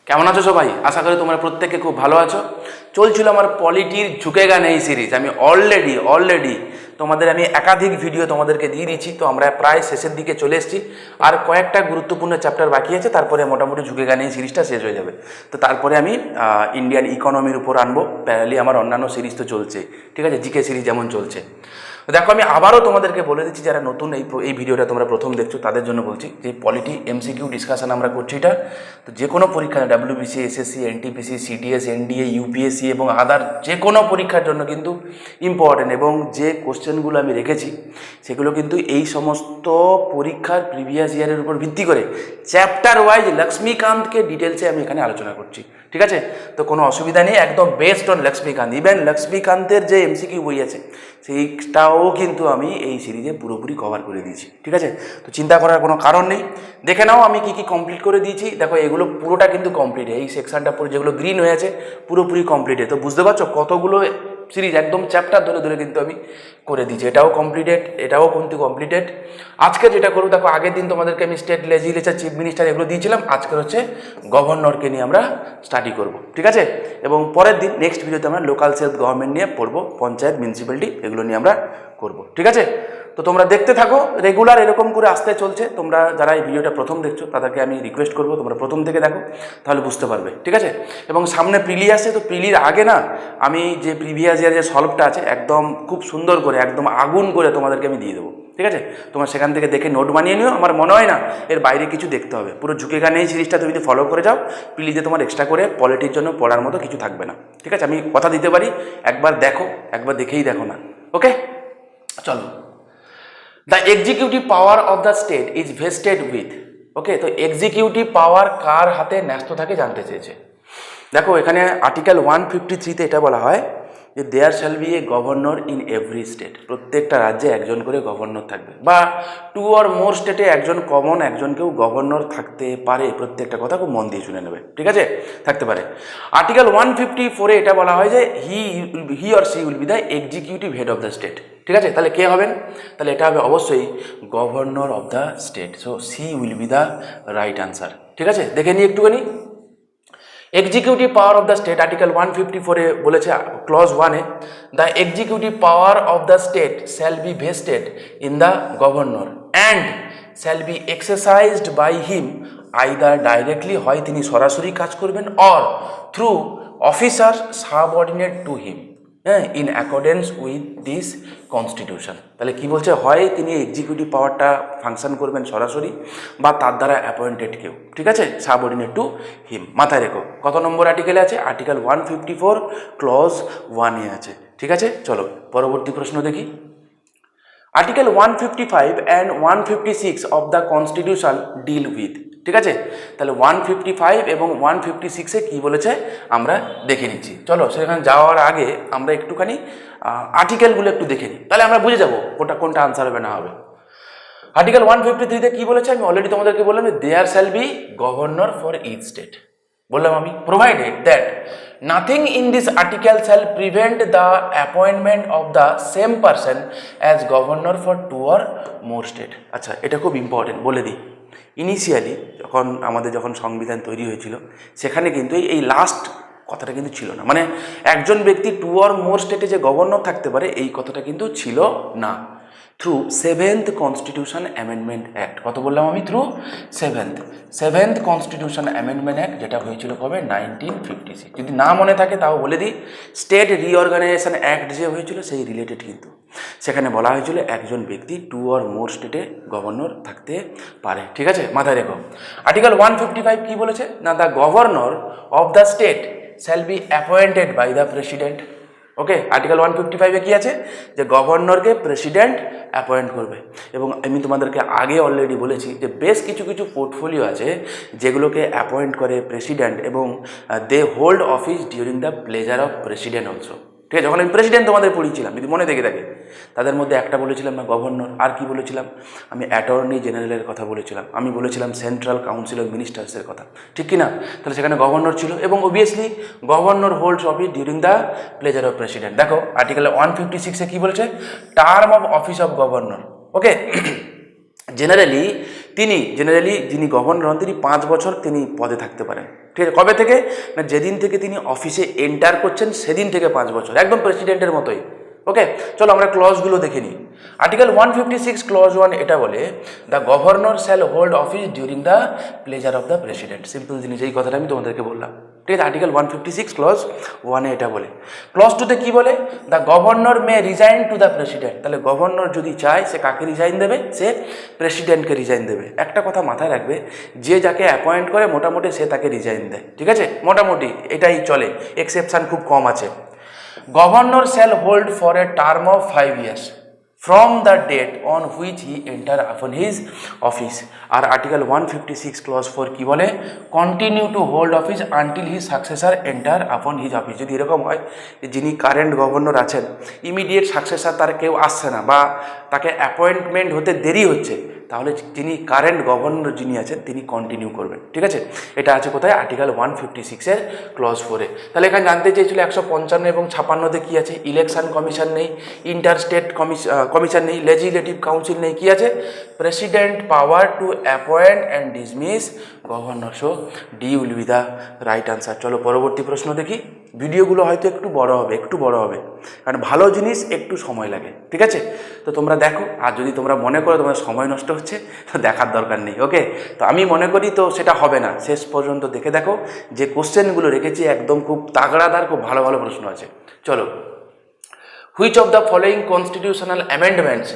কেমন আছো সবাই? আশা করি তোমরা প্রত্যেকে খুব ভালো আছো। চলছিল আমার পলিটির ঝুঁকেগা নেই সিরিজ। আমি অলরেডি তোমাদের একাধিক ভিডিও তোমাদেরকে দিয়ে দিচ্ছি। তো আমরা প্রায় শেষের দিকে চলে এসেছি। আর কয়েকটা গুরুত্বপূর্ণ চ্যাপ্টার বাকি আছে, তারপরে মোটামুটি ঝুঁকেগা নেই সিরিজটা শেষ হয়ে যাবে। তো তারপরে আমি ইন্ডিয়ান ইকোনমির উপর আনবো। প্যারালি আমার অন্যান্য সিরিজ তো চলছে, ঠিক আছে, জিকে সিরিজ যেমন চলছে। দেখো, আমি আবারও তোমাদেরকে বলে দিচ্ছি, যারা নতুন এই ভিডিওটা তোমরা প্রথম দেখছো তাদের জন্য বলছি যে পলিটি এমসিকিউ ডিসকাশন আমরা করছি। এটা তো যে কোনো পরীক্ষা, WBC, SSC, NTPC, CTS, NDA, UPSC এবং আদার যে কোনো পরীক্ষার জন্য কিন্তু ইম্পর্টেন্ট। এবং যে কোশ্চেনগুলো আমি রেখেছি সেগুলো কিন্তু এই সমস্ত পরীক্ষার প্রিভিয়াস ইয়ারের উপর ভিত্তি করে চ্যাপ্টার ওয়াইজ লক্ষ্মীকান্তকে ডিটেলসে আমি এখানে আলোচনা করছি, ঠিক আছে। তো কোনো অসুবিধা নেই, একদম বেস্ট অন লক্ষ্মীকান্ত। ইভেন লক্ষ্মীকান্তের যে এমসিকিউ বই আছে সেইটাও কিন্তু আমি এই সিরিজে পুরোপুরি কভার করে দিয়েছি, ঠিক আছে। তো চিন্তা করার কোনো কারণ নেই। দেখে নাও আমি কি কমপ্লিট করে দিয়েছি। দেখো, এগুলো পুরোটা কিন্তু কমপ্লিট। এই সেকশনটা পুরো যেগুলো গ্রিন হয়ে আছে পুরোপুরি কমপ্লিটে। তো বুঝতে পারছো কতগুলো সিরিজ একদম চ্যাপ্টার ধরে ধরে কিন্তু আমি করে দিয়েছি। এটাও কমপ্লিটেড, এটাও কিন্তু কমপ্লিটেড। আজকে যেটা করবো, দেখো, আগের দিন তোমাদেরকে আমি স্টেট লেজিসলেচার, চিফ মিনিস্টার এগুলো দিয়েছিলাম। আজকে হচ্ছে গভর্নরকে নিয়ে আমরা স্টাডি করব, ঠিক আছে। এবং পরের দিন নেক্সট ভিডিওতে আমরা লোকাল সেলফ গভর্নমেন্ট নিয়ে পড়বো, পঞ্চায়েত, মিউনিসিপ্যালিটি এগুলো নিয়ে আমরা করব, ঠিক আছে। তো তোমরা দেখতে থাকো, রেগুলার এরকম করে আসতে চলছে। তোমরা যারা এই ভিডিওটা প্রথম দেখছো তাদেরকে আমি রিকোয়েস্ট করবো তোমরা প্রথম থেকে দেখো, তাহলে বুঝতে পারবে, ঠিক আছে। এবং সামনে প্রিলি আসছে, তো প্রিলির আগে না আমি যে প্রিভিয়াস ইয়ার যে সলভটা আছে একদম খুব সুন্দর করে, একদম আগুন করে তোমাদেরকে আমি দিয়ে দেবো, ঠিক আছে। তোমরা সেখান থেকে দেখে নোট বানিয়ে নিও। আমার মনে হয় না এর বাইরে কিছু দেখতে হবে। পুরো ঝুঁকেগা নেই সিরিজটা তুমি যদি ফলো করে যাও, প্লিজে তোমার এক্সট্রা করে পলিটির জন্য পড়ার মতো কিছু থাকবে না, ঠিক আছে। আমি কথা দিতে পারি, একবার দেখো, একবার দেখেই দেখো না, ওকে। চলো, the executive power of the state is vested with, okay. তো এক্সিকিউটিভ পাওয়ার কার হাতে ন্যস্ত থাকে জানতে চেয়েছে। দেখো, এখানে আর্টিকেল 153-তে এটা বলা হয় যে there shall be a governor in every state. প্রত্যেকটা রাজ্যে একজন করে গভর্নর থাকবে, বা টু অর মোর স্টেটে একজন কেউ গভর্নর থাকতে পারে। প্রত্যেকটা কথা খুব মন দিয়ে শুনে নেবে, ঠিক আছে, থাকতে পারে। আর্টিকেল 154-এ এটা বলা হয় যে he or she will be the executive head of the state, ঠিক আছে। তাহলে কে হবেন? তাহলে এটা হবে অবশ্যই governor of the state. So C will be the right answer, ঠিক আছে। দেখে নিই একটুখানি। Executive power of the state, article 154-এ বলেছে ক্লজ 1-এ, the executive power of the state shall be vested in the governor and shall be exercised by him either directly, হয় তিনি সরাসরি কাজ করবেন, or through officer subordinate to him, হ্যাঁ, in accordance with this constitution. তাহলে কি বলছে? হয় তিনি এক্সিকিউটিভ পাওয়ারটা ফাংশন করবেন সরাসরি, বা তার দ্বারা অ্যাপয়েন্টেড কেউ, ঠিক আছে, সাবঅর্ডিনেট টু হিম। মাথায় রেখো কত নম্বর আর্টিকেলে আছে? আর্টিকেল 154 ক্লজ 1-এ আছে, ঠিক আছে। চলো পরবর্তী প্রশ্ন দেখি। Article 155 and 156 of the constitution deal with, ঠিক আছে। তাহলে 155 এবং 156-এ কী বলেছে আমরা দেখে নিচ্ছি। চলো, সেখানে যাওয়ার আগে আমরা একটুখানি আর্টিকেলগুলো একটু দেখে নিই, তাহলে আমরা বুঝে যাবো কোনটা আনসার হবে না হবে। আর্টিকেল 153-তে কী বলেছে? আমি অলরেডি তোমাদেরকে বললাম যে there shall be governor for each state. বললাম আমি, provided that nothing in this article shall prevent the appointment of the same person as governor for two or more state. আচ্ছা, এটা খুব ইম্পর্টেন্ট, বলে দিই। ইনিশিয়ালি যখন সংবিধান তৈরি হয়েছিল, সেখানে কিন্তু এই লাস্ট কথাটা কিন্তু ছিল না। মানে একজন ব্যক্তি টু অর মোর স্টেটে যে গভর্নর থাকতে পারে, এই কথাটা কিন্তু ছিল না। Through 7th constitution amendment act, কত বললাম আমি? Through 7th constitution amendment act, যেটা হয়েছিল কবে? 1956। যদি না মনে থাকে তাও বলে দিই, স্টেট রিঅর্গানাইজেশন অ্যাক্ট যে হয়েছিল সেই রিলেটেড কিন্তু। সেখানে বলা হয়েছিল একজন ব্যক্তি টু অর মোর স্টেটে গভর্নর থাকতে পারে, ঠিক আছে, মাথায় রেখো। আর্টিকেল 155 কি বলেছে? না, the governor of the state shall be appointed by the president, okay. Article 155-এ কী আছে? যে গভর্নরকে প্রেসিডেন্ট অ্যাপয়েন্ট করবে। এবং আমি তোমাদেরকে আগে অলরেডি বলেছি যে বেশ কিছু পোর্টফোলিও আছে যেগুলোকে অ্যাপয়েন্ট করে প্রেসিডেন্ট, এবং they hold office during the pleasure of president also, ঠিক আছে। যখন আমি প্রেসিডেন্ট তোমাদের পড়িয়েছিলাম, যদি মনে থেকে থাকে, তাদের মধ্যে একটা বলেছিলাম না গভর্নর, আর কি বলেছিলাম আমি? অ্যাটর্নি জেনারেলের কথা বলেছিলাম, আমি বলেছিলাম সেন্ট্রাল কাউন্সিল অফ মিনিস্টার্সের কথা, ঠিক কি না? তাহলে সেখানে গভর্নর ছিল, এবং obviously governor holds office during the pleasure of president. দেখো আর্টিকেল 156-এ কী বলেছে? Term of office of governor, okay. Generally তিনি জেনারেলি যিনি গভর্নর হন তিনি 5 বছর তিনি পদে থাকতে পারেন। ঠিক আছে, কবে থেকে না যেদিন থেকে তিনি অফিসে এন্টার করছেন সেদিন থেকে 5 বছর, একদম প্রেসিডেন্টের মতোই। ওকে, চলো আমরা ক্লজগুলো দেখে নিই। আর্টিকেল 156 ক্লজ 1 এটা বলে the governor shall hold office during the pleasure of the president. Simple জিনিস, এই কথাটা আমি তোমাদেরকে বললাম। ঠিক আছে, আর্টিকেল 156 ক্লজ 1 এটা বলে। ক্লজ 2 তে কি বলে, the governor May resign to the president. তাহলে গভর্নর যদি চায় সে কাকে রিজাইন দেবে, সে প্রেসিডেন্টকে রিজাইন দেবে। একটা কথা মাথায় রাখবে, যে যাকে অ্যাপয়েন্ট করে মোটামুটি সে তাকে রিজাইন দেয়। ঠিক আছে, মোটামুটি এটাই চলে, এক্সেপশন খুব কম আছে। Governor shall hold for a term of 5 years from the date on which he enter upon his office. R article 156 clause 4 কি বলে, continue to hold office until his successor enter upon his office. যদি এরকম হয় যে যিনি current governor আছেন immediate successor তার কেউ আসছে না বা তাকে অ্যাপয়েন্টমেন্ট হতে দেরি হচ্ছে, তাহলে যিনি কারেন্ট গভর্নর যিনি আছেন তিনি কন্টিনিউ করবেন। ঠিক আছে, এটা আছে কোথায়, আর্টিকেল 156-এর ক্লজ 4-এ। তাহলে এখানে জানতে চেয়েছিল 155 এবং 56-তে কী আছে, ইলেকশন কমিশন নেই, ইন্টার স্টেট কমিশন নেই, লেজিসলেটিভ কাউন্সিল নেই, কী আছে, president power two appoint and dismiss governor. So D will be the right answer. চলো পরবর্তী প্রশ্ন দেখি। ভিডিওগুলো হয়তো একটু বড় হবে, কারণ ভালো জিনিস একটু সময় লাগে। ঠিক আছে, তো তোমরা দেখো, আর যদি তোমরা মনে করো তোমার সময় নষ্ট হচ্ছে তো দেখার দরকার নেই। ওকে, তো আমি মনে করি তো সেটা হবে না, শেষ পর্যন্ত দেখে দেখো, যে কোশ্চেনগুলো রেখেছি একদম খুব তাগড়াদার, খুব ভালো ভালো প্রশ্ন আছে। চলো, which of the following constitutional amendments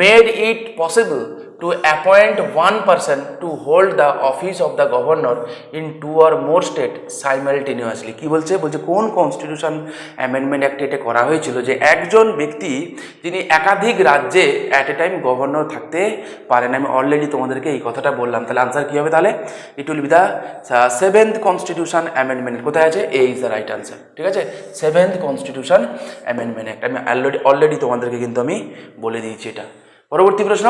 made it possible to appoint one person to hold the office of the governor in 2 or more state simultaneously? কি বলছে, কোন কনস্টিটিউশন অ্যামেন্ডমেন্ট অ্যাক্টে এটা করা হয়েছিল যে একজন ব্যক্তি যিনি একাধিক রাজ্যে অ্যাট এ টাইম গভর্নর থাকতে পারেন। আমি অলরেডি তোমাদেরকে এই কথাটা বললাম। তাহলে আনসার কী হবে, তাহলে it will be the 7th constitution amendment. কোথায় আছে, এ ইজ দ্য রাইট আনসার। ঠিক আছে, 7th কনস্টিটিউশন অ্যামেন্ডমেন্ট অ্যাক্ট আমি অলরেডি তোমাদেরকে কিন্তু আমি বলে দিয়েছি এটা। পরবর্তী প্রশ্ন,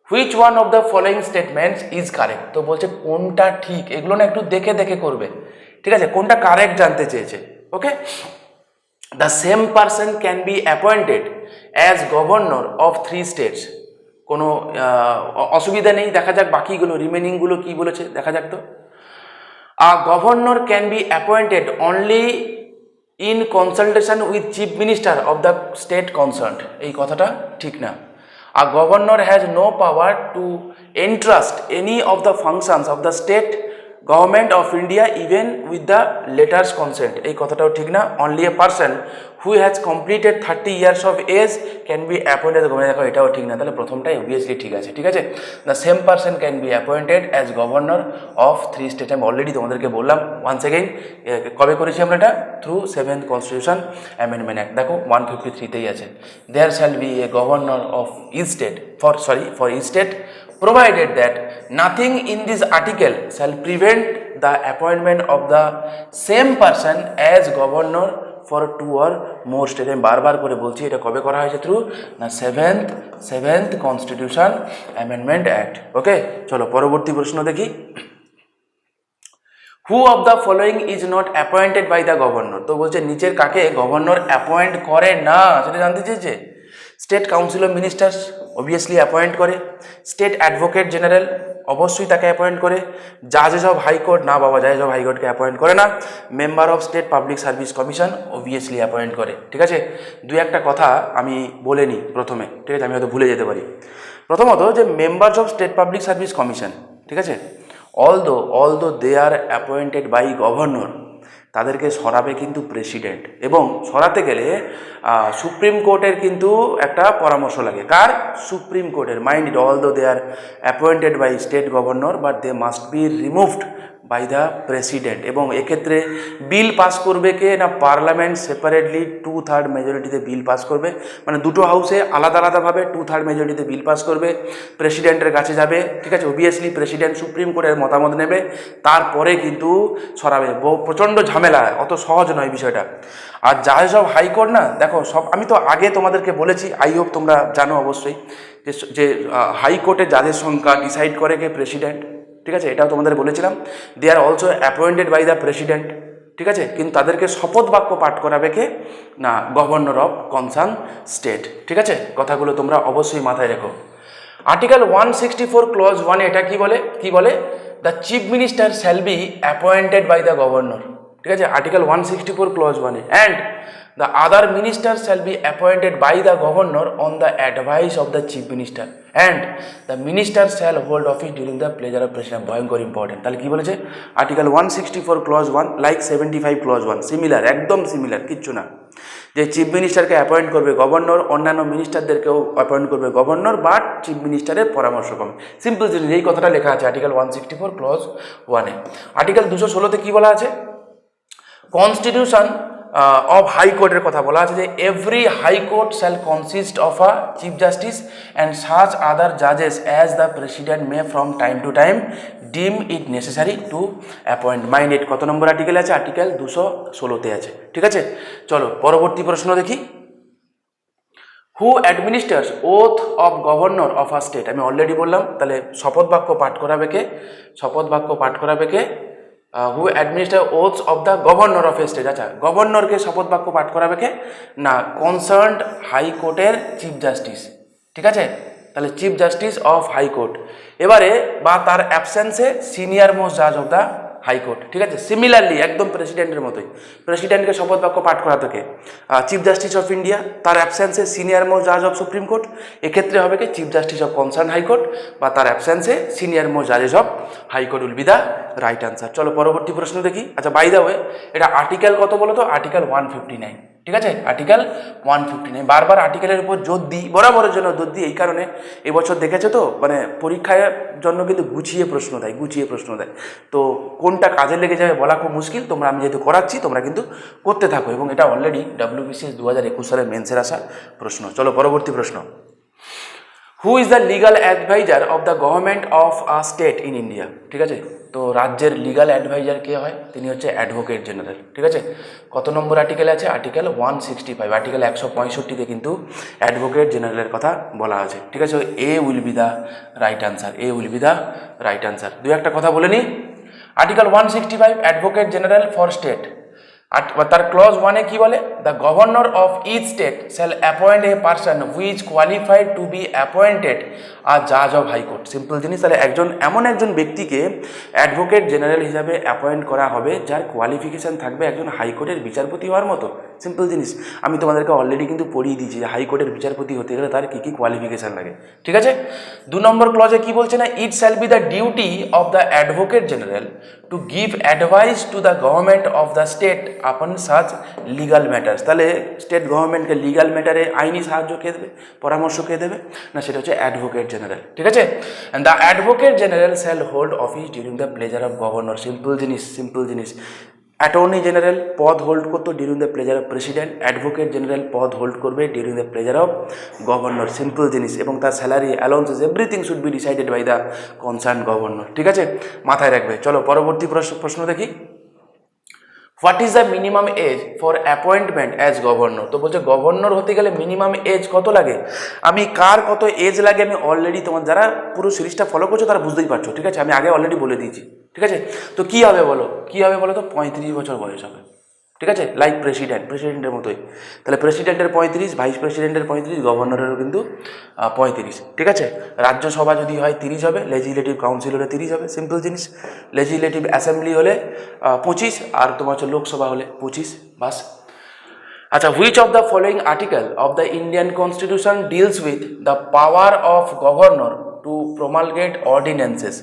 which one of the following statements is correct. তো বলছে কোনটা ঠিক, এগুলো না একটু দেখে দেখে করবে। ঠিক আছে, কোনটা কারেক্ট জানতে চেয়েছে। Okay, the same person can be appointed as governor of 3 states. কোনো অসুবিধা নেই, দেখা যাক বাকিগুলো রিমেনিংগুলো কি বলেছে, দেখা যাক তো। A governor can be appointed only in consultation with chief minister of the state concerned. এই কথাটা ঠিক না। A governor has no power to entrust any of the functions of the state government of India even with the latter's consent. এই কথাটাও ঠিক না। Only a person who has completed 30 years of age can be appointed governor. দেখো এটাও ঠিক না, তাহলে প্রথমটাই obviously ঠিক আছে। ঠিক আছে, the same person can be appointed as governor of 3 state. আমি অলরেডি তোমাদেরকে বললাম ওয়ান্স এগেইন, কবে করেছি আমরা এটা, through 7th constitution amendment act. দেখো 153-তেই আছে, there shall be a governor of each state for each state provided that nothing in this article shall prevent the appointment of the same person as governor for 2 or more state. আমি বারবার করে বলছি এটা কবে করা হয়েছে, through না 7th constitution amendment act. ওকে, চলো পরবর্তী প্রশ্ন দেখি। Who of the following is not appointed by the governor. তো বলছে নিচের কাকে গভর্নর অ্যাপয়েন্ট করে না, সেটা জানতে চেয়েছে। State council of ministers obviously appoint করে, স্টেট অ্যাডভোকেট জেনারেল অবশ্যই তাকে অ্যাপয়েন্ট করে, জাজেস অফ হাইকোর্ট না বাবা, জাজেস অফ হাইকোর্টকে অ্যাপয়েন্ট করে না, member of state public service commission obviously appoint করে। ঠিক আছে, দুই একটা কথা আমি বলে নিই প্রথমে। ঠিক আছে, আমি হয়তো ভুলে যেতে পারি। প্রথমত যে members of state public service commission, ঠিক আছে, although they are appointed by governor, তাদেরকে সরাবে কিন্তু প্রেসিডেন্ট, এবং সরাতে গেলে সুপ্রিম কোর্টের কিন্তু একটা পরামর্শ লাগে। কার, সুপ্রিম কোর্টের। Mind it, although they are appointed by state governor but they must be removed by the president. এবং এক্ষেত্রে বিল পাস করবে কে না, পার্লামেন্ট সেপারেটলি 2/3 মেজরিটিতে বিল পাস করবে, মানে দুটো হাউসে আলাদা আলাদাভাবে 2/3 মেজরিটিতে বিল পাস করবে, প্রেসিডেন্টের কাছে যাবে। ঠিক আছে, অবভিয়াসলি প্রেসিডেন্ট সুপ্রিম কোর্টের মতামত নেবে, তারপরে কিন্তু সরাবে। প্রচণ্ড ঝামেলা, অত সহজ নয় বিষয়টা। আর জাজেস অফ হাইকোর্ট না, দেখো সব আমি তো আগে তোমাদেরকে বলেছি, আই হোপ তোমরা জানো অবশ্যই, যে হাইকোর্টের জাজের সংখ্যা ডিসাইড করে কে, প্রেসিডেন্ট। ঠিক আছে, এটাও তোমাদের বলেছিলাম। They are also appointed by the president. ঠিক আছে, কিন্তু তাদেরকে শপথ বাক্য পাঠ করাবে কে না, গভর্নর অফ কনসার্ন স্টেট। ঠিক আছে, কথাগুলো তোমরা অবশ্যই মাথায় রেখো। আর্টিকেল 164 ক্লজ 1 এটা কি বলে the chief minister shall be appointed by the governor. ঠিক আছে, article 164 clause 1 and the other minister shall be appointed by the governor on the advice of the chief minister and the minister shall hold office during the pleasure of president. ভয়ঙ্কর important. তাহলে কি বলেছে article 164 clause 1 like 75 clause 1, similar, একদম similar, কিচ্ছু না। যে chief মিনিস্টারকে appoint করবে গভর্নর, অন্যান্য মিনিস্টারদেরকেও অ্যাপয়েন্ট করবে গভর্নর, বাট চিফ মিনিস্টারের পরামর্শ পাবে। সিম্পল জিনিস, এই কথাটা লেখা আছে আর্টিকেল 164 ক্লজ 1-এ। আর্টিকেল 216-তে কি বলা আছে? কনস্টিটিউশন অফ হাইকোর্টের কথা বলা আছে যে every high court shall consist of a chief justice and such other জাজেস as the president may from time to time deem it necessary to appoint. Minded কত নম্বর আর্টিকেল আছে? আর্টিকেল 216-তে আছে। ঠিক আছে, চলো পরবর্তী প্রশ্ন দেখি। Who administers oath of governor of a state? আমি অলরেডি বললাম, তাহলে শপথ বাক্য পাঠ করাবে কে? শপথ বাক্য পাঠ করাবে কে? Who administer oaths of the governor of a state. আচ্ছা, গভর্নরকে শপথ বাক্য পাঠ করাবে কে? না, কনসার্নড হাইকোর্টের চিফ জাস্টিস। ঠিক আছে, তাহলে চিফ জাস্টিস অফ হাইকোর্ট। এবারে বা তার অ্যাবসেন্সে সিনিয়র মোস্ট জাজ অফ দ্য হাইকোর্ট। ঠিক আছে, সিমিলারলি একদম প্রেসিডেন্টের মতোই, প্রেসিডেন্টকে শপথ বাক্য পাঠ করাতে কে? চিফ জাস্টিস অফ ইন্ডিয়া, তার অ্যাবসেন্সে সিনিয়র মোস্ট জাজ অফ সুপ্রিম কোর্ট। এক্ষেত্রে হবে কি? Chief justice of concern high court বা তার অ্যাবসেন্সে সিনিয়র মোস্ট জাজেস of high court will be the right answer. চলো পরবর্তী প্রশ্ন দেখি। আচ্ছা, বাই দ্য ওয়ে, এটা আর্টিকেল কত বলো তো? আর্টিকেল 159। ঠিক আছে, আর্টিকেল 159। বারবার আর্টিকেলের উপর জোর দিই, বরাবরের জন্য জোর দিই এই কারণে, এবছর দেখেছো তো মানে পরীক্ষার জন্য কিন্তু গুছিয়ে প্রশ্ন দেয়, তো কোনটা কাজে লেগে যাবে বলা খুব মুশকিল। তোমরা, আমি যেহেতু করাচ্ছি, তোমরা কিন্তু করতে থাকো, এবং এটা অলরেডি WBCS 2021 সালের মেন্সের আসা প্রশ্ন। চলো পরবর্তী প্রশ্ন। Who is the legal adviser of the government of a state in India? ঠিক আছে, তো রাজ্যের লিগাল অ্যাডভাইজার কে হয়? তিনি হচ্ছে অ্যাডভোকেট জেনারেল। ঠিক আছে, কত নম্বর আর্টিকেল আছে? আর্টিকেল 165। আর্টিকেল 165-তে কিন্তু অ্যাডভোকেট জেনারেলের কথা বলা আছে। ঠিক আছে, A will be the right answer. A will be the right answer. দু একটা কথা বলে নিই। Article 165 advocate general for state, তার ক্লজ 1-এ কি বলে? The governor of each state shall appoint a person which qualified to be appointed a জাজ অফ হাইকোর্ট। সিম্পল জিনিস, তাহলে এমন একজন ব্যক্তিকে অ্যাডভোকেট জেনারেল হিসাবে অ্যাপয়েন্ট করা হবে যার কোয়ালিফিকেশান থাকবে একজন হাইকোর্টের বিচারপতি হওয়ার মতো। সিম্পল জিনিস, আমি তোমাদেরকে অলরেডি কিন্তু পড়িয়ে দিয়েছি যে হাইকোর্টের বিচারপতি হতে গেলে তার কী কী কোয়ালিফিকেশান লাগে। ঠিক আছে, 2 নম্বর ক্লজে কি বলছে না? ইট shall be the duty of the advocate general to give advice to the government of the state আপন সাচ লিগাল ম্যাটার্স। তাহলে স্টেট গভর্নমেন্টকে লিগাল ম্যাটারে আইনি সাহায্য কে দেবে, পরামর্শ কে দেবে? না, সেটা হচ্ছে অ্যাডভোকেট জেনারেল। ঠিক আছে, the advocate general shall hold office during the pleasure of governor. Simple জিনিস। অ্যাটর্নি জেনারেল পদ হোল্ড করতো during the pleasure of president, advocate general পদ হোল্ড করবে during the pleasure of governor. Simple জিনিস, এবং তার salary, allowances, everything should be decided by the concern governor. ঠিক আছে, মাথায় রাখবে। চলো পরবর্তী প্রশ্ন দেখি। What is the minimum age for appointment as governor? তো বলছে গভর্নর হতে গেলে মিনিমাম এজ কত লাগে? আমি কার কত এজ লাগে আমি অলরেডি, তোমার যারা পুরো সিরিজটা ফলো করছো তারা বুঝতেই পারছো। ঠিক আছে, আমি আগে অলরেডি বলে দিয়েছি। ঠিক আছে, তো কী হবে বলো তো? 35 বছর বয়স হবে। ঠিক আছে, লাইক প্রেসিডেন্টের মতোই। তাহলে প্রেসিডেন্টের 35, ভাইস প্রেসিডেন্টের 35, গভর্নরেরও কিন্তু 35। ঠিক আছে, রাজ্যসভা যদি হয় 30 হবে, লেজিসলেটিভ কাউন্সিল হলে 30 হবে। সিম্পল জিনিস, লেজিসলেটিভ অ্যাসেম্বলি হলে 25, আর তোমার হচ্ছে লোকসভা হলে 25, বাস। আচ্ছা, which of the following article of the Indian constitution deals with the power of governor to promulgate ordinances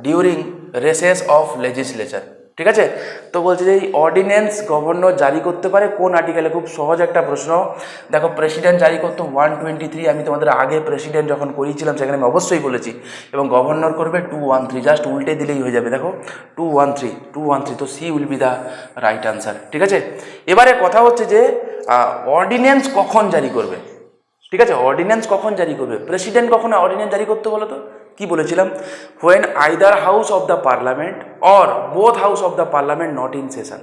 during recess of legislature? ঠিক আছে, তো বলছে যে এই অর্ডিন্যান্স গভর্নর জারি করতে পারে কোন আর্টিকেলে? খুব সহজ একটা প্রশ্ন। দেখো, প্রেসিডেন্ট জারি করতো 123, আমি তোমাদের আগে প্রেসিডেন্ট যখন করিয়েছিলাম সেখানে আমি অবশ্যই বলেছি, এবং গভর্নর করবে 213, জাস্ট উল্টে দিলেই হয়ে যাবে। দেখো 213, তো C will be the right answer. ঠিক আছে, এবারে কথা হচ্ছে যে অর্ডিন্যান্স কখন জারি করবে? ঠিক আছে, অর্ডিন্যান্স কখন জারি করবে? প্রেসিডেন্ট কখন অর্ডিন্যান্স জারি করতে বলো তো? কি বলেছিলাম? When either house of the parliament or both house of the parliament not in session.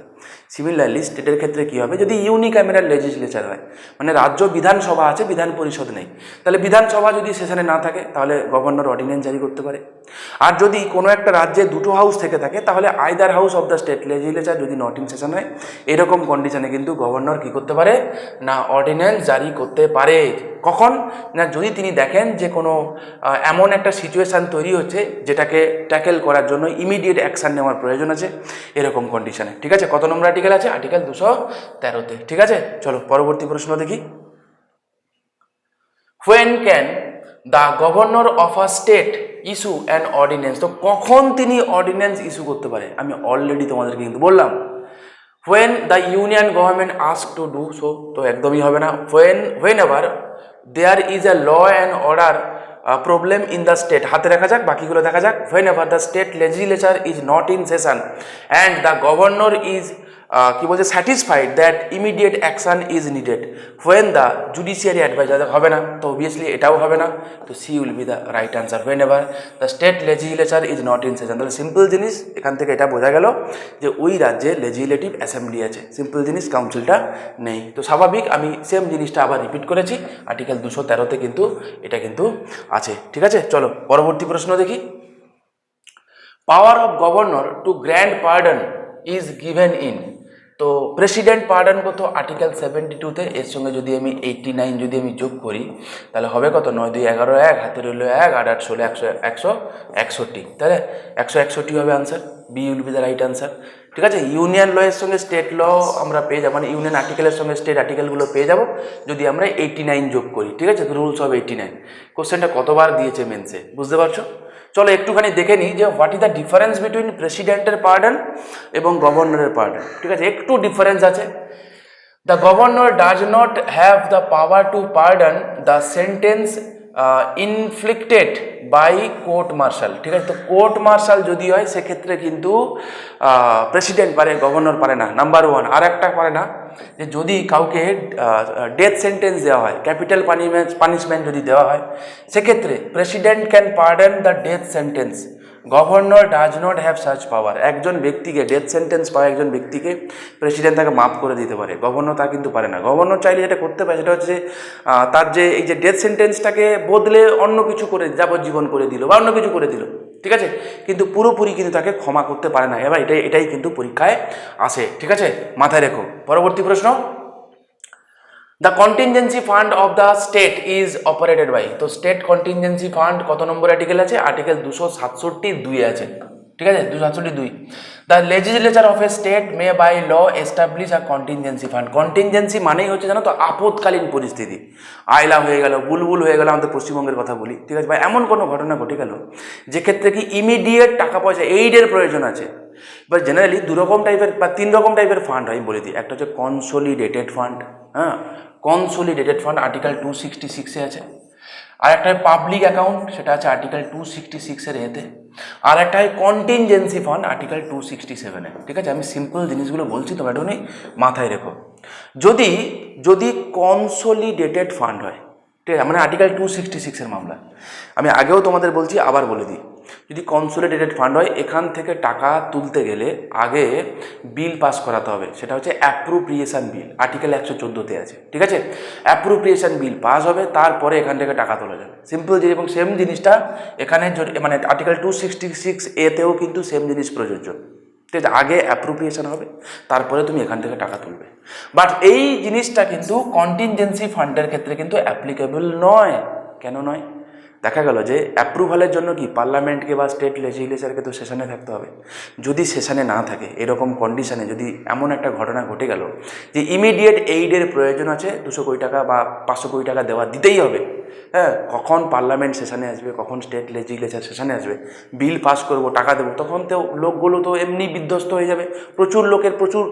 Similarly স্টেটের ক্ষেত্রে কী হবে? যদি ইউনিক্যামেরাল লেজিসলেচার হয়, মানে রাজ্য বিধানসভা আছে, বিধান পরিষদ নেই, তাহলে বিধানসভা যদি সেশনে না থাকে তাহলে গভর্নর অর্ডিন্যান্স জারি করতে পারে। আর যদি কোনো একটা রাজ্যে দুটো হাউস থেকে থাকে তাহলে either house of the state legislature যদি নট ইন সেশন হয়, এরকম কন্ডিশনে কিন্তু গভর্নর কি করতে পারে না অর্ডিন্যান্স জারি করতে পারে। কখন না যদি তিনি দেখেন যে কোনো এমন একটা সিচুয়েশান তৈরি হচ্ছে যেটাকে ট্যাকেল করার জন্য ইমিডিয়েট অ্যাকশান নেওয়ার প্রয়োজন আছে, এরকম কন্ডিশনে। ঠিক আছে, কত নম্বর আর্টিকেল আছে? আর্টিকেল 213-তে। ঠিক আছে, চলো পরবর্তী প্রশ্ন দেখি। When can the governor of a state issue an ordinance? তো কখন তিনি অর্ডিন্যান্স ইস্যু করতে পারে? আমি অলরেডি তোমাদেরকে কিন্তু বললাম when the union government ask to do so, তো একদমই হবে না। whenever there is a law and order problem in the state, হাতে রাখা যাক, বাকিগুলো দেখা যাক। whenever the state legislature is not in session and the governor is কি বলছে satisfied that immediate action is needed when the judiciary advice, হবে না, তো অবভিয়াসলি এটাও হবে না, তো C will be the right answer. Whenever the state legislature is not in session, তাহলে সিম্পল জিনিস এখান থেকে এটা বোঝা গেল যে ওই রাজ্যে লেজিসলেটিভ অ্যাসেম্বলি আছে, সিম্পল জিনিস কাউন্সিলটা নেই। তো স্বাভাবিক আমি সেম জিনিসটা আবার রিপিট করেছি, আর্টিকেল 213-তে কিন্তু এটা কিন্তু আছে। ঠিক আছে, চলো পরবর্তী প্রশ্ন দেখি। Power of governor to grant pardon is given in, তো প্রেসিডেন্ট পার্ডন কত? আর্টিকেল 72-তে। এর সঙ্গে যদি আমি 89 যদি আমি যোগ করি তাহলে হবে কত? 9 2 11 1, হাতে রইল 1, 8 8 16, 161, তাহলে 161 হবে answer. B will be the right answer. ঠিক আছে, ইউনিয়ন ল এর সঙ্গে স্টেট ল আমরা পেয়ে যাবো, মানে ইউনিয়ন আর্টিকেলের সঙ্গে স্টেট আর্টিকেলগুলো পেয়ে যাবো যদি আমরা 89 যোগ করি। ঠিক আছে, রুলস অফ 89। কোশ্চেনটা কতবার দিয়েছে মেন্সে, বুঝতে পারছো? চলো একটুখানি দেখে নিই যে what is the difference between প্রেসিডেন্টের পার্ডন এবং গভর্নরের পার্ডন। ঠিক আছে, একটু ডিফারেন্স আছে। The governor does not have the power to pardon the sentence inflicted by court martial. ঠিক আছে, তো কোর্ট মার্শাল যদি হয় সেক্ষেত্রে কিন্তু প্রেসিডেন্ট পারে, গভর্নর পারে না, নাম্বার ওয়ান। আর একটা পারে না যে যদি কাউকে ডেথ সেন্টেন্স দেওয়া হয়, ক্যাপিটাল পানিশমেন্ট যদি দেওয়া হয়, সেক্ষেত্রে president can pardon the death sentence, governor does not have such power. একজন ব্যক্তিকে ডেথ সেন্টেন্স পাওয়া একজন ব্যক্তিকে প্রেসিডেন্ট তাকে মাফ করে দিতে পারে, গভর্নর তা কিন্তু পারে না। গভর্নর চাইলে যেটা করতে পারে সেটা হচ্ছে তার যে এই যে ডেথ সেন্টেন্সটাকে বদলে অন্য কিছু করে যাবজ্জীবন করে দিল বা অন্য কিছু করে দিল। ঠিক আছে, কিন্তু পুরোপুরি কিন্তু তাকে ক্ষমা করতে পারে না। এবার এটাই কিন্তু পরীক্ষায় আসে। ঠিক আছে, মাথায় রেখো। পরবর্তী প্রশ্ন, the contingency fund of the state is operated by, তো স্টেট কন্টিনজেন্সি ফান্ড কত নম্বর আর্টিকেল আছে? আর্টিকেল 267-2 আছে। ঠিক আছে, 267-2। The legislature of a state may by law establish a contingency fund. Contingency মানেই হচ্ছে জানো তো আপদকালীন পরিস্থিতি। আইলা হয়ে গেল, বুলবুল হয়ে গেল, আমাদের পশ্চিমবঙ্গের কথা বলি। ঠিক আছে, বা এমন কোনো ঘটনা ঘটে গেল যেক্ষেত্রে কি ইমিডিয়েট টাকা পয়সা এইডের প্রয়োজন আছে। এবার জেনারেলি 2 রকম টাইপের বা 3 রকম টাইপের ফান্ড হয় বলে দিই। একটা হচ্ছে কনসোলিডেটেড ফান্ড, হ্যাঁ, কনসোলিডেটেড ফান্ড আর্টিকেল 266-এ আছে। আর একটা হয় পাবলিক অ্যাকাউন্ট, সেটা আছে আর্টিকেল 266-এর এতে। আর একটা হয় কন্টিনজেন্সি ফান্ড আর্টিকেল 267-এ। ঠিক আছে, আমি সিম্পল জিনিসগুলো বলছি, তোমরা একটু মাথায় রেখো। যদি কনসোলিডেটেড ফান্ড হয়, ঠিক আছে, মানে আর্টিকেল 266-এর মামলা, আমি আগেও তোমাদের বলছি আবার বলে দিই, যদি কনসোলিডেটেড ফান্ড হয় এখান থেকে টাকা তুলতে গেলে আগে বিল পাস করাতে হবে, সেটা হচ্ছে অ্যাপ্রোপ্রিয়েশন বিল, আর্টিকেল 114-তে আছে। ঠিক আছে, অ্যাপ্রোপ্রিয়েশন বিল পাস হবে, তারপরে এখান থেকে টাকা তোলা যাবে, সিম্পল জিনিস। এবং সেম জিনিসটা এখানে মানে আর্টিকেল 266-এতেও কিন্তু সেম জিনিস প্রযোজ্য। ঠিক আছে, আগে অ্যাপ্রোপ্রিয়েশন হবে, তারপরে তুমি এখান থেকে টাকা তুলবে। বাট এই জিনিসটা কিন্তু কন্টিনজেন্সি ফান্ডের ক্ষেত্রে কিন্তু অ্যাপ্লিকেবল নয়। কেন নয়? দেখা গেল যে অ্যাপ্রুভালের জন্য কি পার্লামেন্টকে বা স্টেট লেজিসলেচারকে তো সেশনে থাকতে হবে। যদি সেশনে না থাকে, এরকম কন্ডিশনে যদি এমন একটা ঘটনা ঘটে গেল যে ইমিডিয়েট এইডের প্রয়োজন আছে, 200 কোটি টাকা বা 500 কোটি টাকা দিতেই হবে, হ্যাঁ, কখন পার্লামেন্ট সেশনে আসবে, কখন স্টেট লেজিসলেচার সেশনে আসবে, বিল পাস করব, টাকা দেবো, তখন তো লোকগুলো তো এমনি বিধ্বস্ত হয়ে যাবে, প্রচুর লোকের প্রচুর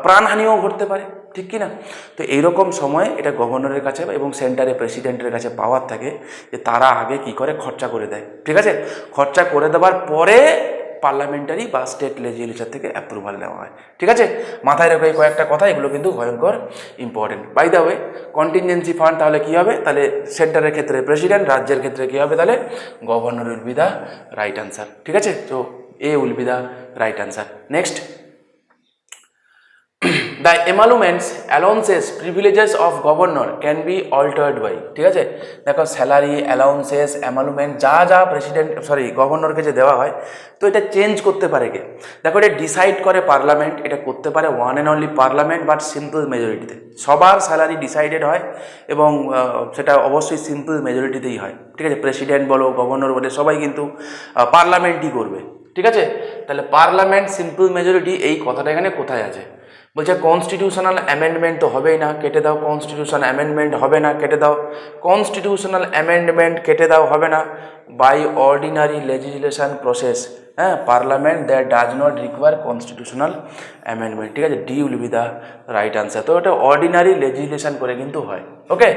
প্রাণহানিও ঘটতে পারে, ঠিক কি না? তো এইরকম সময় এটা গভর্নরের কাছে এবং সেন্টারে প্রেসিডেন্টের কাছে পাওয়ার থাকে যে তারা আগে কি করে খরচা করে দেয়। ঠিক আছে, খরচা করে দেওয়ার পরে পার্লামেন্টারি বা স্টেট লেজিসলেচার থেকে অ্যাপ্রুভাল নেওয়া হয়। ঠিক আছে, মাথায় রেখে এই কয়েকটা কথা, এগুলো কিন্তু ভয়ঙ্কর important. By the way, contingency fund তাহলে কী হবে? তাহলে সেন্টারের ক্ষেত্রে প্রেসিডেন্ট, রাজ্যের ক্ষেত্রে কী হবে? তাহলে governor will be the right answer. ঠিক আছে, তো A will be the right answer. Next, the emoluments allowances privileges of governor can be altered by, ঠিক আছে। দেখো স্যালারি, অ্যালাউন্সেস, এমালুমেন্ট যা যা গভর্নরকে যে দেওয়া হয়, তো এটা চেঞ্জ করতে পারে কে? দেখো এটা ডিসাইড করে পার্লামেন্ট, এটা করতে পারে one and only parliament, but simple মেজরিটিতে। সবার স্যালারি ডিসাইডেড হয় এবং সেটা অবশ্যই সিম্পল মেজরিটিতেই হয়, ঠিক আছে। প্রেসিডেন্ট বলো, গভর্নর বলে সবাই কিন্তু পার্লামেন্টই করবে, ঠিক আছে। তাহলে পার্লামেন্ট সিম্পল মেজরিটি, এই কথাটা এখানে কোথায় আছে? বলছে কনস্টিটিউশনাল অ্যামেন্ডমেন্ট তো হবেই না, কেটে দাও। কনস্টিটিউশন অ্যামেন্ডমেন্ট হবে না, কেটে দাও। কনস্টিটিউশনাল অ্যামেন্ডমেন্ট কেটে দাও, হবে না। বাই অর্ডিনারি লেজিসলেশন প্রসেস, হ্যাঁ, parliament that does not require constitutional amendment, ঠিক আছে। D will be the right answer. তো এটা অর্ডিনারি লেজিসলেশন করে কিন্তু হয়, ওকে।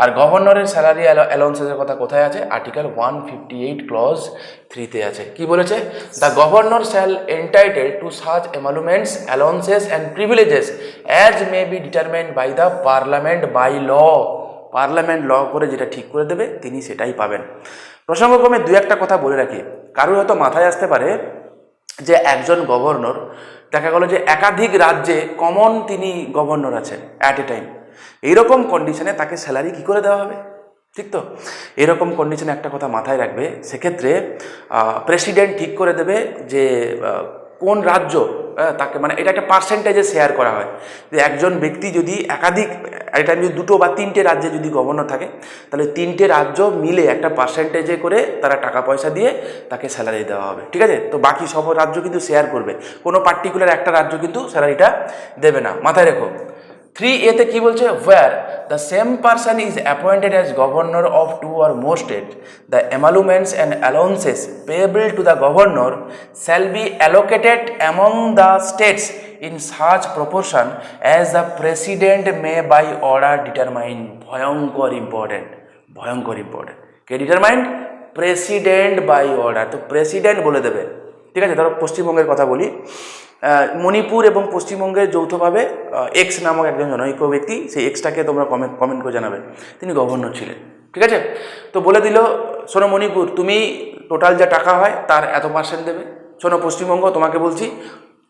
আর গভর্নরের স্যালারি অ্যালাউন্সেসের কথা কোথায় আছে? আর্টিকেল 158 ক্লজ 3-তে আছে। কি বলেছে? The governor shall entitle to such emoluments, allowances and privileges as may be determined by the parliament by law. Parliament law করে যেটা ঠিক করে দেবে তিনি সেটাই পাবেন। প্রসঙ্গক্রমে দু একটা কথা বলে রাখি, কারোর হয়তো মাথায় আসতে পারে যে একজন গভর্নর, দেখা গেল যে একাধিক রাজ্যে কমন তিনি গভর্নর আছেন অ্যাট এ টাইম, এইরকম কন্ডিশনে তাকে স্যালারি কী করে দেওয়া হবে? ঠিক তো, এরকম কন্ডিশনে একটা কথা মাথায় রাখবে, সেক্ষেত্রে প্রেসিডেন্ট ঠিক করে দেবে যে কোন রাজ্য তাকে, মানে এটা একটা পার্সেন্টেজে শেয়ার করা হয় যে একজন ব্যক্তি যদি একাধিক, এটা যদি 2 বা 3টে রাজ্যে যদি গভর্নর থাকে, তাহলে 3টে রাজ্য মিলে একটা পার্সেন্টেজে করে তারা টাকা পয়সা দিয়ে তাকে স্যালারি দেওয়া হবে, ঠিক আছে। তো বাকি সব রাজ্য কিন্তু শেয়ার করবে, কোনো পার্টিকুলার একটা রাজ্য কিন্তু স্যালারিটা দেবে না, মাথায় রেখো। 3A-তে কি বলছে? where the same person is appointed as governor of 2 or more states, the emoluments and allowances payable to the governor shall be allocated among the states in such proportion as the president may by order determine. ভয়ঙ্কর important, ভয়ঙ্কর important. কে determined? President by order. তো president বলে দেবে, ঠিক আছে। ধরো পশ্চিমবঙ্গের কথা বলি, মণিপুর এবং পশ্চিমবঙ্গের যৌথভাবে এক্স নামক একজন জনৈক ব্যক্তি, সেই এক্সটাকে তোমরা কমেন্ট করে জানাবে, তিনি গভর্নর ছিলেন, ঠিক আছে। তো বলে দিল, শোনো মণিপুর, তুমি টোটাল যা টাকা হয় তার এত পার্সেন্ট দেবে। শোনো পশ্চিমবঙ্গ, তোমাকে বলছি,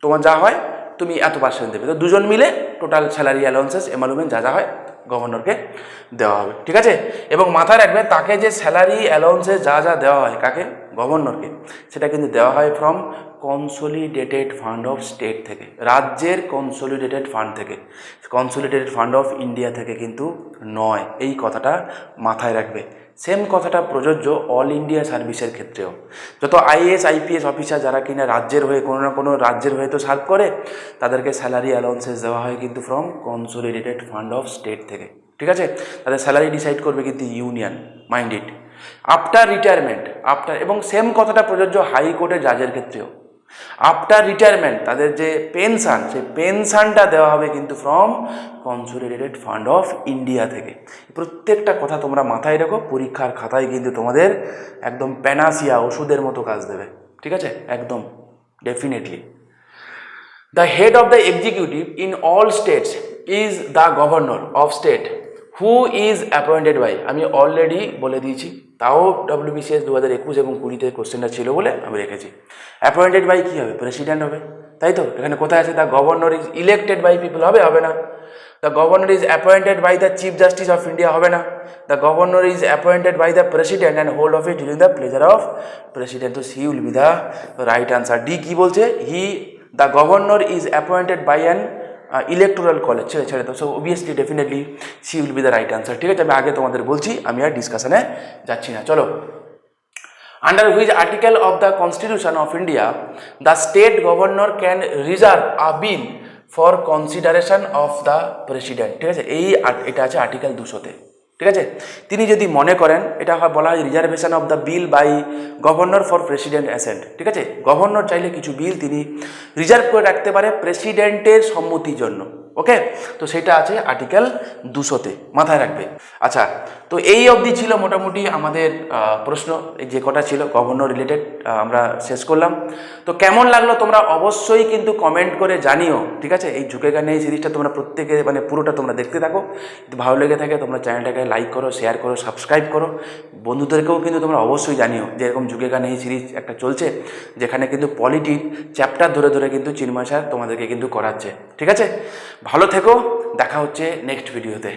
তোমার যা হয় তুমি এত পার্সেন্ট দেবে। তো দুজন মিলে টোটাল স্যালারি অ্যালাউন্সেস এমালুমেন্ট যা যা হয় গভর্নরকে দেওয়া হবে, ঠিক আছে। এবং মাথায় রাখবে, তাকে যে স্যালারি অ্যালাউন্সেস যা যা দেওয়া হয়, কাকে? গভর্নরকে, সেটা কিন্তু দেওয়া হয় from consolidated fund of state থেকে, রাজ্যের কনসোলিডেটেড ফান্ড থেকে, কনসোলিডেটেড ফান্ড অফ ইন্ডিয়া থেকে কিন্তু নয়। এই কথাটা মাথায় রাখবে। সেম কথাটা প্রযোজ্য অল ইন্ডিয়া সার্ভিসের ক্ষেত্রেও। যত আইএএস আইপিএস অফিসার যারা কিনা রাজ্যের হয়ে, কোনো না কোনো রাজ্যের হয়ে তো সার্ভ করে, তাদেরকে স্যালারি অ্যালাউন্সেস দেওয়া হয় কিন্তু from consolidated fund of state থেকে, ঠিক আছে। তাদের স্যালারি ডিসাইড করবে কিন্তু union, mind it. After retirement, এবং সেম কথাটা প্রযোজ্য হাইকোর্টের জাজের ক্ষেত্রেও। আফটার রিটায়ারমেন্ট তাদের যে পেনশন, সেই পেনশনটা দেওয়া হবে কিন্তু from consolidated fund of India থেকে। প্রত্যেকটা কথা তোমরা মাথায় রাখো, পরীক্ষার খাতায় কিন্তু তোমাদের একদম প্যানাসিয়া, ওষুধের মতো কাজ দেবে, ঠিক আছে, একদম definitely. The head of the executive in all states is the governor of state who is appointed by. আমি অলরেডি বলে দিয়েছি, তাও WBCS 2021 এবং 20-তে কোশ্চেনটা ছিল বলে আমি রেখেছি। অ্যাপয়েন্টেড বাই কী হবে? প্রেসিডেন্ট হবে, তাই তো। এখানে কোথায় আছে? The governor is elected by people, হবে? হবে না। The governor is appointed by the chief justice of India, হবে না। The governor is appointed by the president and hold of it during the pleasure of president. তো C will be the right answer. D কী বলছে? The governor is appointed by an electoral college, ছেড়ে তো। So obviously definitely C will be the right answer, ঠিক আছে। আমি আগে তোমাদের বলছি, আমি আর ডিসকাশনে যাচ্ছি না, চলো। Under which article of the constitution of India the state governor can reserve a bill for consideration of the president, ঠিক আছে। এটা আছে আর্টিকেল 200-তে, ঠিক আছে। তিনি যদি মনে করেন, এটা বলা হয় reservation of the bill by governor for president assent, ঠিক আছে। গভর্নর চাইলে কিছু বিল তিনি রিজার্ভ করে রাখতে পারে প্রেসিডেন্টের সম্মতির জন্য, ওকে। তো সেটা আছে আর্টিকেল 200-তে, মাথায় রাখবে। আচ্ছা, তো এই অবধি ছিল মোটামুটি আমাদের প্রশ্ন, যে কটা ছিল গভর্নর রিলেটেড আমরা শেষ করলাম। তো কেমন লাগলো তোমরা অবশ্যই কিন্তু কমেন্ট করে জানিও, ঠিক আছে? এই ঝুঁকেগা নেই সিরিজটা তোমরা প্রত্যেকে মানে পুরোটা তোমরা দেখতে থাকো। যদি ভালো লেগে থাকে তোমরা চ্যানেলটাকে লাইক করো, শেয়ার করো, সাবস্ক্রাইব করো। বন্ধুদেরকেও কিন্তু তোমরা অবশ্যই জানিও যে এরকম ঝুঁকেগা নেই সিরিজ একটা চলছে, যেখানে কিন্তু পলিটির চ্যাপ্টার ধরে ধরে কিন্তু চিন্ময় স্যার তোমাদেরকে কিন্তু করাচ্ছে, ঠিক আছে? ভালো থেকো, দেখা হচ্ছে নেক্সট ভিডিওতে।